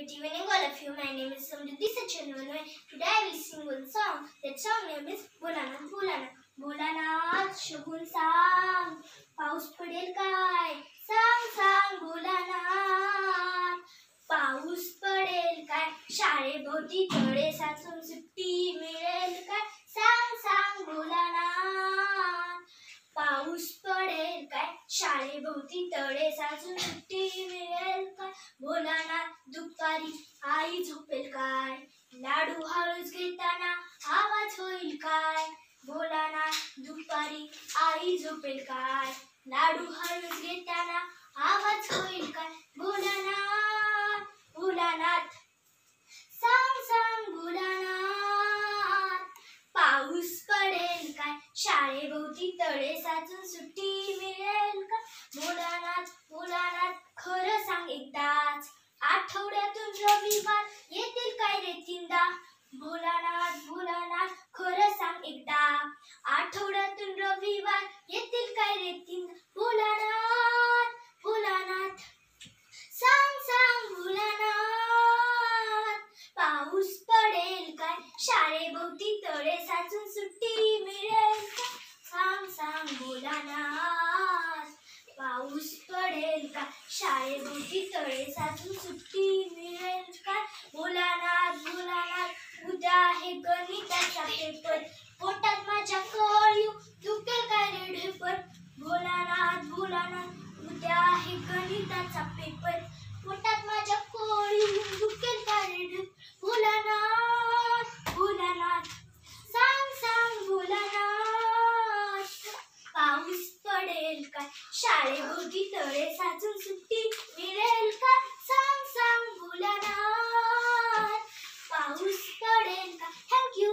Good evening, all of you. My name is Samriddhi Sachinwala. Today I will sing one song. That song name is Bholanath Bholanath. Bholanath शगुन सांग, पाऊस पडेल काय? सांग सांग भोलानाथ. पाऊस पडेल काय? शाळेभोवती तळे साचून सुट्टी मिळेल काय? सांग सांग भोलानाथ. पाऊस पडेल काय? शाळेभोवती तळे साचून सुट्टी मिळेल काय? भोलानाथ दुपारी आई झोपेल काय? लाडू हळूच घेताना आवाज होईल काय? भोलानाथ दुपारी आई झोपेल काय? लाडू हळूच घेताना आवाज होईल काय? भोलानाथ भोलानाथ. सांग सांग भोलानाथ. पाऊस पडेल काय? शाळेभोवती तळे साचून सुट्टी मिळेल काय? भोलानाथ भोलानाथ खरं सांग एकदाच. आठवड्यातून रविवार येतील काय रे तीनदा? भोलानाथ भोलानाथ खरं सांग एकदा. आठवड्यातून रविवार येतील काय रे तीनदा? भोलानाथ भोलानाथ. सांग सांग भोलानाथ. पाऊस पडेल काय? शाळेभोवती तळे साचून सुट्टी मिळेल काय? सांग सांग भोलानाथ. पाऊस पडेल का? शाळेभोवती तळे साचून सुट्टी मिळेल काय? भोलानाथ भोलानाथ उद्या आहे गणिताचा पेपर. पोटात माझ्या कळीव दुखेल काय रे ढेपर? भोलानाथ भोलानाथ उद्या आहे गणिताचा पेपर. पोटात माझ्या कळीव दुखेल काय रे ढेपर? भोलानाथ भोलानाथ. सांग सांग भोलानाथ. पाऊस पडेल काय? शाळेभोवती तळे साचून सुट्टी मिळेल का? सांग सांग भोलानाथ. पाऊस पडेल का? Thank you.